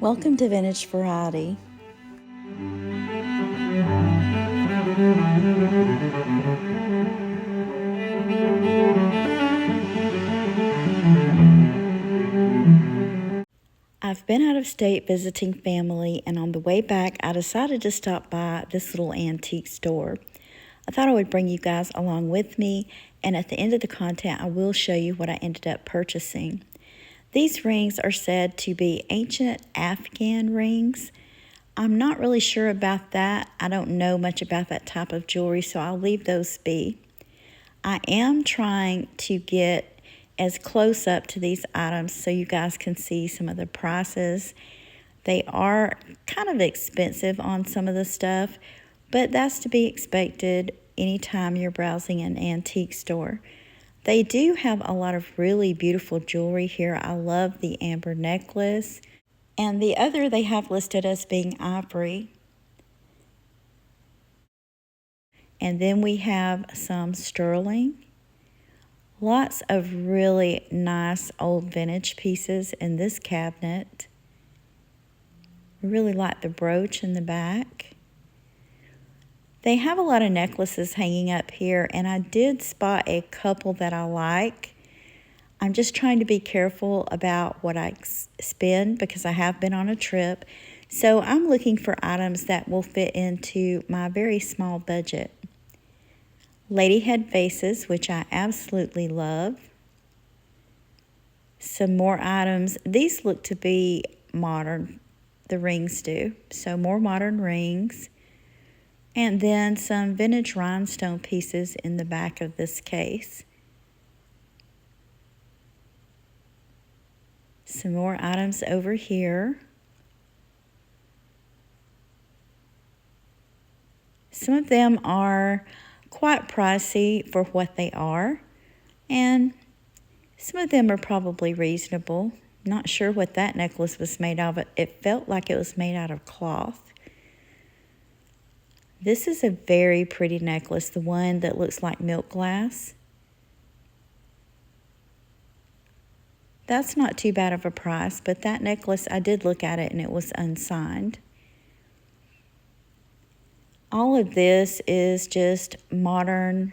Welcome to Vintage Variety. I've been out of state visiting family, and on the way back I decided to stop by this little antique store. I thought I would bring you guys along with me, and at the end of the content I will show you what I ended up purchasing. These rings are said to be ancient Afghan rings. I'm not really sure about that. I don't know much about that type of jewelry, so I'll leave those be. I am trying to get as close up to these items so you guys can see some of the prices. They are kind of expensive on some of the stuff, but that's to be expected anytime you're browsing an antique store. They do have a lot of really beautiful jewelry here. I love the amber necklace. And the other they have listed as being ivory. And then we have some sterling. Lots of really nice old vintage pieces in this cabinet. I really like the brooch in the back. They have a lot of necklaces hanging up here, and I did spot a couple that I like. I'm just trying to be careful about what I spend because I have been on a trip. So I'm looking for items that will fit into my very small budget. Ladyhead vases, which I absolutely love. Some more items. These look to be modern. The rings do. So more modern rings. And then some vintage rhinestone pieces in the back of this case. Some more items over here. Some of them are quite pricey for what they are, and some of them are probably reasonable. Not sure what that necklace was made of. It felt like it was made out of cloth. This is a very pretty necklace, the one that looks like milk glass. That's not too bad of a price, but that necklace, I did look at it and it was unsigned. All of this is just modern.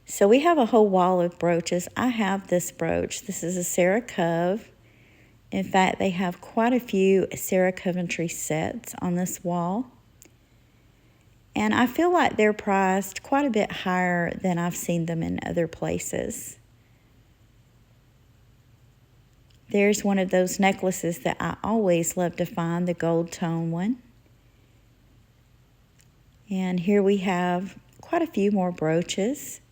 So we have a whole wall of brooches. I have this brooch. This is a Sarah Cove. In fact, they have quite a few Sarah Coventry sets on this wall. And I feel like they're priced quite a bit higher than I've seen them in other places. There's one of those necklaces that I always love to find, the gold tone one. And here we have quite a few more brooches.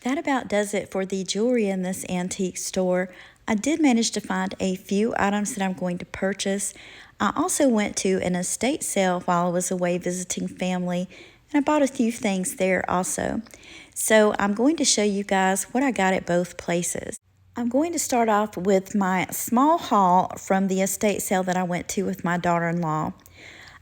That about does it for the jewelry in this antique store. I did manage to find a few items that I'm going to purchase. I also went to an estate sale while I was away visiting family, and I bought a few things there also. So I'm going to show you guys what I got at both places. I'm going to start off with my small haul from the estate sale that I went to with my daughter-in-law.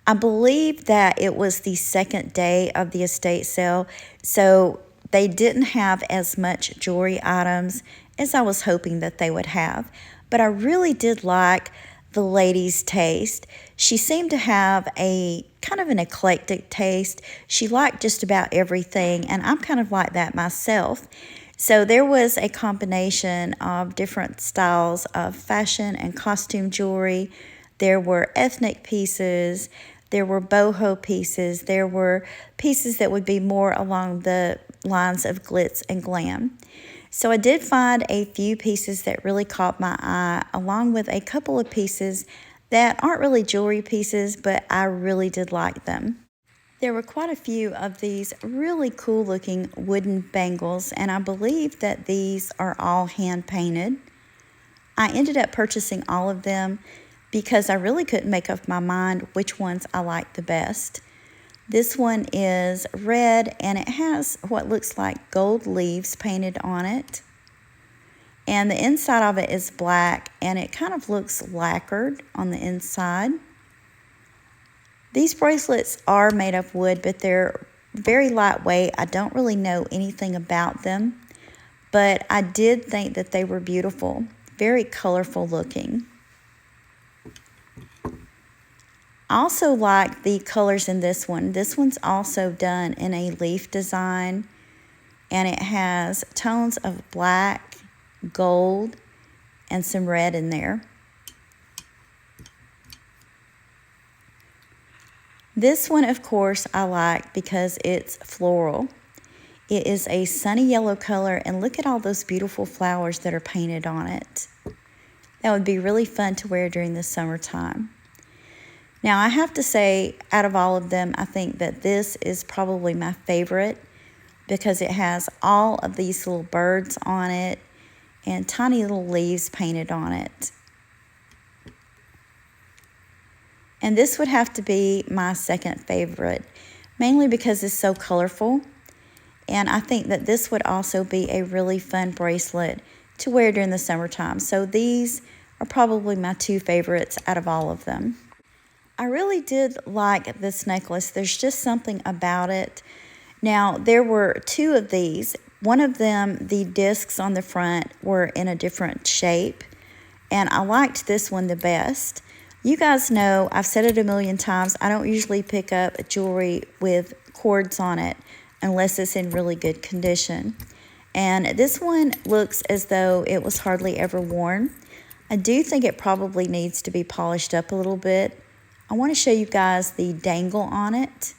I believe that it was the second day of the estate sale, so they didn't have as much jewelry items as I was hoping that they would have. But I really did like the lady's taste. She seemed to have a kind of an eclectic taste. She liked just about everything, and I'm kind of like that myself. So there was a combination of different styles of fashion and costume jewelry. There were ethnic pieces, there were boho pieces, there were pieces that would be more along the lines of glitz and glam. So I did find a few pieces that really caught my eye, along with a couple of pieces that aren't really jewelry pieces, but I really did like them. There were quite a few of these really cool looking wooden bangles, and I believe that these are all hand painted. I ended up purchasing all of them because I really couldn't make up my mind which ones I liked the best. This one is red, and it has what looks like gold leaves painted on it. And the inside of it is black, and it kind of looks lacquered on the inside. These bracelets are made of wood, but they're very lightweight. I don't really know anything about them, but I did think that they were beautiful. very colorful looking. I also like the colors in this one. This one's also done in a leaf design, and it has tones of black, gold, and some red in there. This one, of course, I like because it's floral. It is a sunny yellow color, and look at all those beautiful flowers that are painted on it. That would be really fun to wear during the summertime. Now, I have to say, out of all of them, I think that this is probably my favorite because it has all of these little birds on it and tiny little leaves painted on it. And this would have to be my second favorite, mainly because it's so colorful. And I think that this would also be a really fun bracelet to wear during the summertime. So these are probably my two favorites out of all of them. I really did like this necklace. There's just something about it. Now, there were two of these. One of them, the discs on the front were in a different shape, and I liked this one the best. You guys know, I've said it a million times, I don't usually pick up jewelry with cords on it unless it's in really good condition. And this one looks as though it was hardly ever worn. I do think it probably needs to be polished up a little bit. I want to show you guys the dangle on it.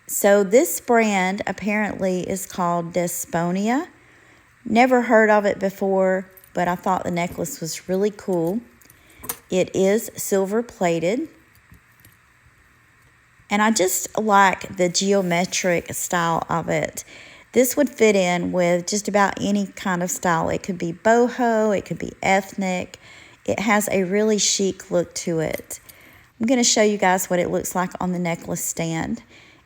So this brand apparently is called Desponia. Never heard of it before, but I thought the necklace was really cool. It is silver plated. And I just like the geometric style of it. This would fit in with just about any kind of style. It could be boho, it could be ethnic. It has a really chic look to it. I'm going to show you guys what it looks like on the necklace stand.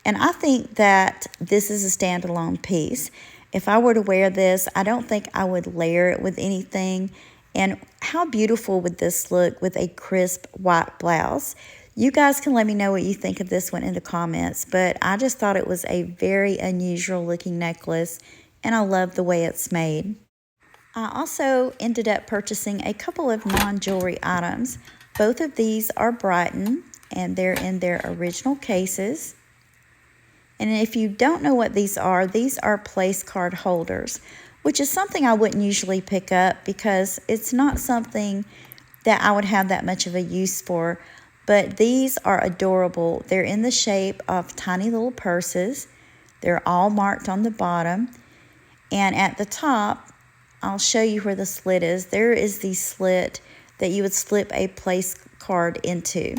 And I think that this is a standalone piece. If I were to wear this, I don't think I would layer it with anything. And how beautiful would this look with a crisp white blouse? You guys can let me know what you think of this one in the comments, but I just thought it was a very unusual looking necklace, and I love the way it's made. I also ended up purchasing a couple of non-jewelry items. Both of these are Brighton, and they're in their original cases. And if you don't know what these are place card holders, which is something I wouldn't usually pick up because it's not something that I would have that much of a use for. But these are adorable. They're in the shape of tiny little purses. They're all marked on the bottom. And at the top, I'll show you where the slit is. There is the slit that you would slip a place card into.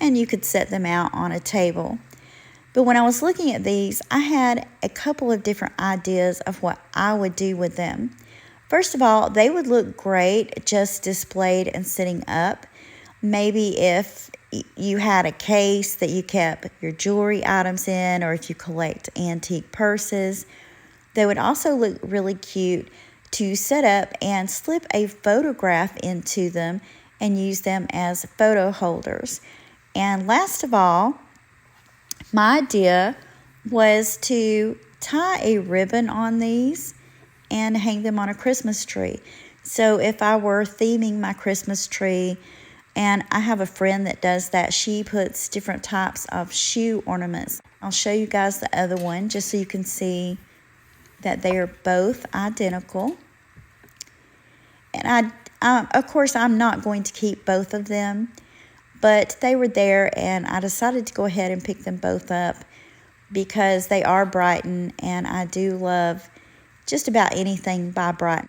And you could set them out on a table. But when I was looking at these, I had a couple of different ideas of what I would do with them. First of all, they would look great just displayed and sitting up. Maybe if you had a case that you kept your jewelry items in, or if you collect antique purses, they would also look really cute to set up and slip a photograph into them and use them as photo holders. And last of all, my idea was to tie a ribbon on these and hang them on a Christmas tree. So if I were theming my Christmas tree, and I have a friend that does that, she puts different types of shoe ornaments. I'll show you guys the other one just so you can see that they are both identical. And of course, I'm not going to keep both of them, but they were there and I decided to go ahead and pick them both up because they are Brighton and I do love just about anything by Brighton.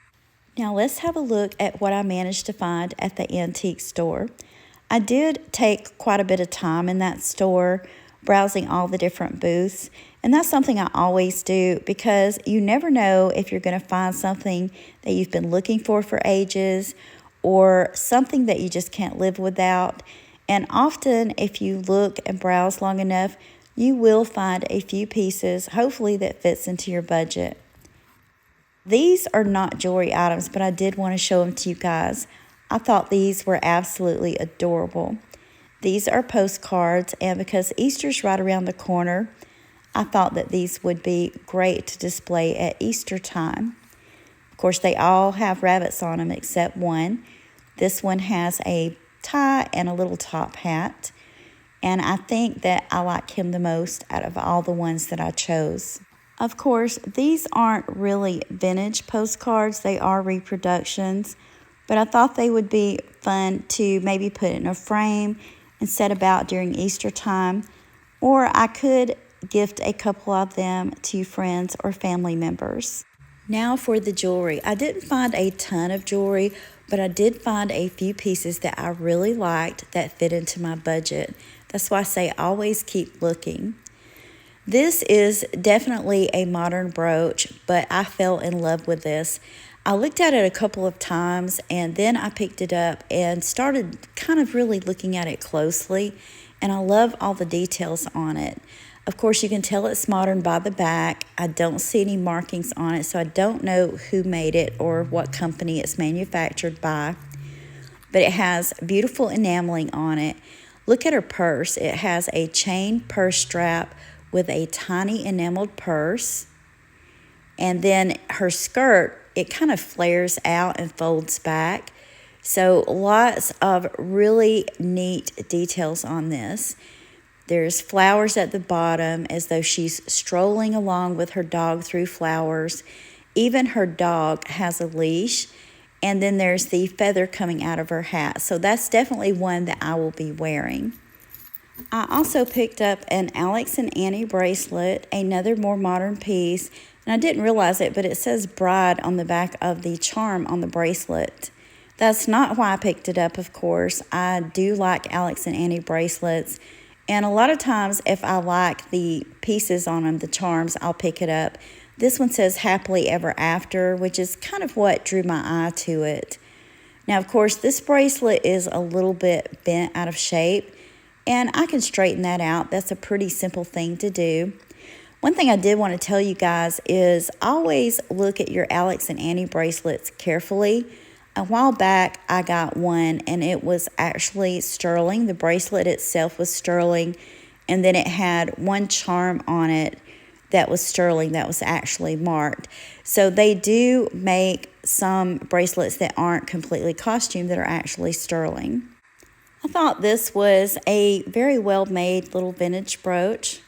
Now let's have a look at what I managed to find at the antique store. I did take quite a bit of time in that store browsing all the different booths, and that's something I always do because you never know if you're going to find something that you've been looking for ages or something that you just can't live without. And often if you look and browse long enough, you will find a few pieces, hopefully that fits into your budget. These are not jewelry items, but I did want to show them to you guys. I thought these were absolutely adorable. These are postcards, and because Easter's right around the corner, I thought that these would be great to display at Easter time. Of course, they all have rabbits on them except one. This one has a tie and a little top hat. And I think that I like him the most out of all the ones that I chose. Of course, these aren't really vintage postcards. They are reproductions. But I thought they would be fun to maybe put in a frame and set about during Easter time. Or I could gift a couple of them to friends or family members. Now for the jewelry. I didn't find a ton of jewelry, but I did find a few pieces that I really liked that fit into my budget. That's why I say always keep looking. This is definitely a modern brooch, but I fell in love with this. I looked at it a couple of times and then I picked it up and started kind of really looking at it closely, and I love all the details on it. Of course, you can tell it's modern by the back. I don't see any markings on it, so I don't know who made it or what company it's manufactured by. But it has beautiful enameling on it. Look at her purse. It has a chain purse strap with a tiny enameled purse. And then her skirt, it kind of flares out and folds back. So lots of really neat details on this. There's flowers at the bottom as though she's strolling along with her dog through flowers. Even her dog has a leash. And then there's the feather coming out of her hat. So that's definitely one that I will be wearing. I also picked up an Alex and Annie bracelet, another more modern piece. And I didn't realize it, but it says bride on the back of the charm on the bracelet. That's not why I picked it up, of course. I do like Alex and Annie bracelets. And a lot of times, if I like the pieces on them, the charms, I'll pick it up. This one says happily ever after, which is kind of what drew my eye to it. Now, of course, this bracelet is a little bit bent out of shape, and I can straighten that out. That's a pretty simple thing to do. One thing I did want to tell you guys is always look at your Alex and Annie bracelets carefully. A while back, I got one, and it was actually sterling. The bracelet itself was sterling, and then it had one charm on it that was sterling that was actually marked. So they do make some bracelets that aren't completely costume that are actually sterling. I thought this was a very well-made little vintage brooch.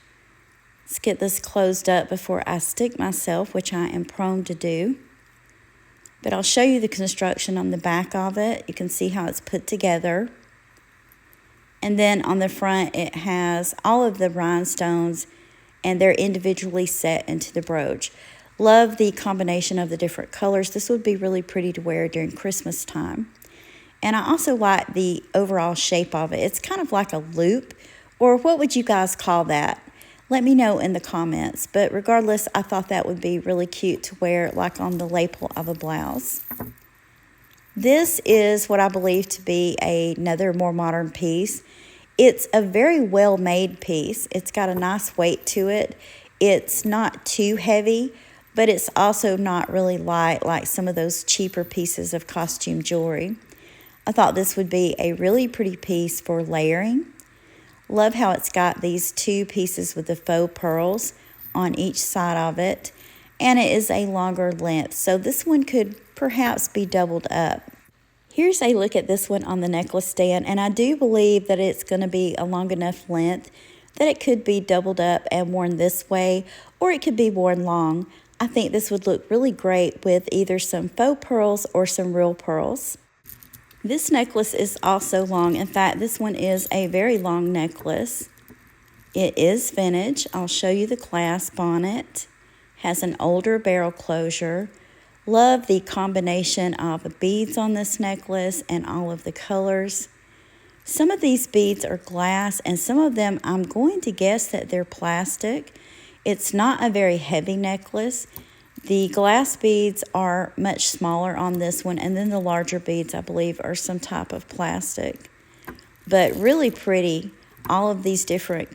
Let's get this closed up before I stick myself, which I am prone to do. But I'll show you the construction on the back of it. You can see how it's put together. And then on the front, it has all of the rhinestones, and they're individually set into the brooch. Love the combination of the different colors. This would be really pretty to wear during Christmas time. And I also like the overall shape of it. It's kind of like a loop, or what would you guys call that? Let me know in the comments. But regardless, I thought that would be really cute to wear like on the lapel of a blouse. This is what I believe to be another more modern piece. It's a very well-made piece. It's got a nice weight to it. It's not too heavy, but it's also not really light like some of those cheaper pieces of costume jewelry. I thought this would be a really pretty piece for layering. Love how it's got these two pieces with the faux pearls on each side of it. And it is a longer length, so this one could perhaps be doubled up. Here's a look at this one on the necklace stand, and I do believe that it's going to be a long enough length that it could be doubled up and worn this way, or it could be worn long. I think this would look really great with either some faux pearls or some real pearls. This necklace is also long. In fact, this one is a very long necklace. It is vintage. I'll show you the clasp on it. Has an older barrel closure. Love the combination of beads on this necklace and all of the colors. Some of these beads are glass, and some of them I'm going to guess that they're plastic. It's not a very heavy necklace. The glass beads are much smaller on this one, and then the larger beads, I believe, are some type of plastic. But really pretty, all of these different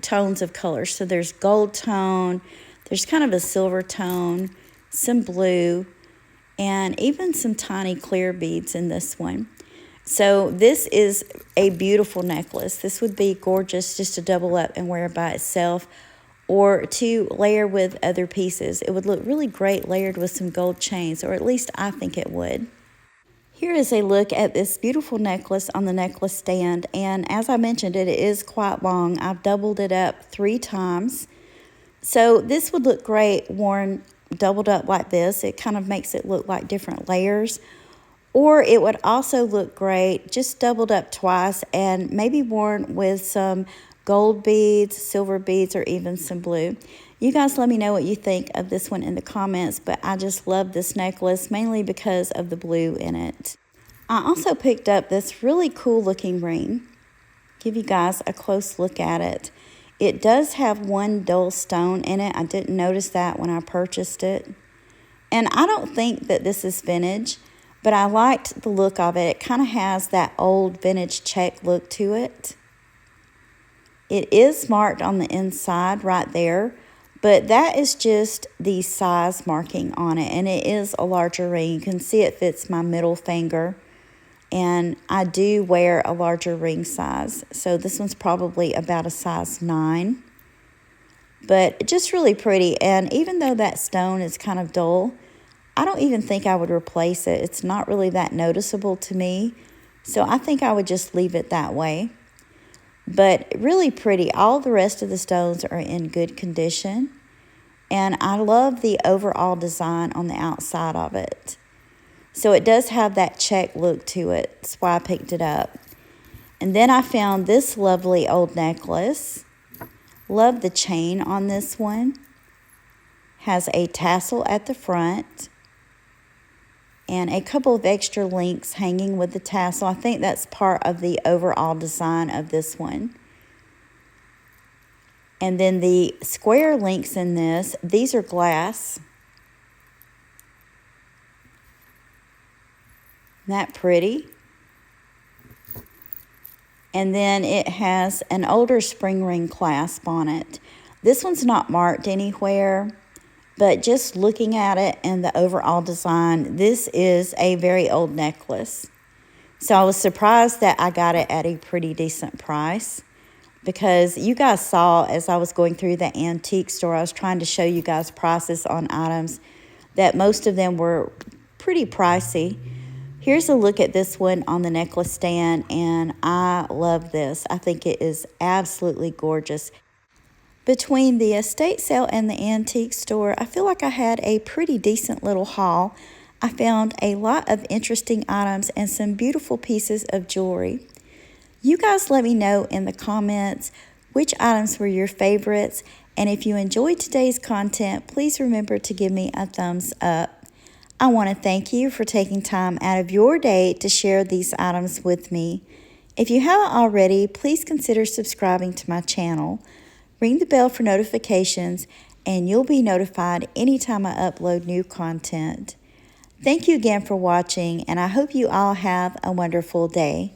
tones of colors. So there's gold tone, there's kind of a silver tone, some blue, and even some tiny clear beads in this one. So this is a beautiful necklace. This would be gorgeous just to double up and wear by itself, or to layer with other pieces. It would look really great layered with some gold chains, or at least I think it would. Here is a look at this beautiful necklace on the necklace stand, and as I mentioned, it is quite long. I've doubled it up 3 times. So this would look great worn doubled up like this. It kind of makes it look like different layers. Or it would also look great just doubled up twice and maybe worn with some gold beads, silver beads, or even some blue. You guys let me know what you think of this one in the comments, but I just love this necklace, mainly because of the blue in it. I also picked up this really cool looking ring. Give you guys a close look at it. It does have one dull stone in it. I didn't notice that when I purchased it. And I don't think that this is vintage, but I liked the look of it. It kind of has that old vintage check look to it. It is marked on the inside right there, but that is just the size marking on it, and it is a larger ring. You can see it fits my middle finger, and I do wear a larger ring size, so this one's probably about a size 9. But just really pretty, and even though that stone is kind of dull, I don't even think I would replace it. It's not really that noticeable to me, so I think I would just leave it that way. But really pretty. All the rest of the stones are in good condition. And I love the overall design on the outside of it. So it does have that check look to it. That's why I picked it up. And then I found this lovely old necklace. Love the chain on this one. Has a tassel at the front. And a couple of extra links hanging with the tassel. I think that's part of the overall design of this one. And then the square links in this, these are glass. Isn't that pretty? And then it has an older spring ring clasp on it. This one's not marked anywhere. But just looking at it and the overall design, this is a very old necklace. So I was surprised that I got it at a pretty decent price, because you guys saw as I was going through the antique store, I was trying to show you guys prices on items, that most of them were pretty pricey. Here's a look at this one on the necklace stand, and I love this. I think it is absolutely gorgeous. Between the estate sale and the antique store, I feel like I had a pretty decent little haul. I found a lot of interesting items and some beautiful pieces of jewelry. You guys let me know in the comments which items were your favorites, and if you enjoyed today's content, please remember to give me a thumbs up. I want to thank you for taking time out of your day to share these items with me. If you haven't already, please consider subscribing to my channel. Ring the bell for notifications, and you'll be notified anytime I upload new content. Thank you again for watching, and I hope you all have a wonderful day.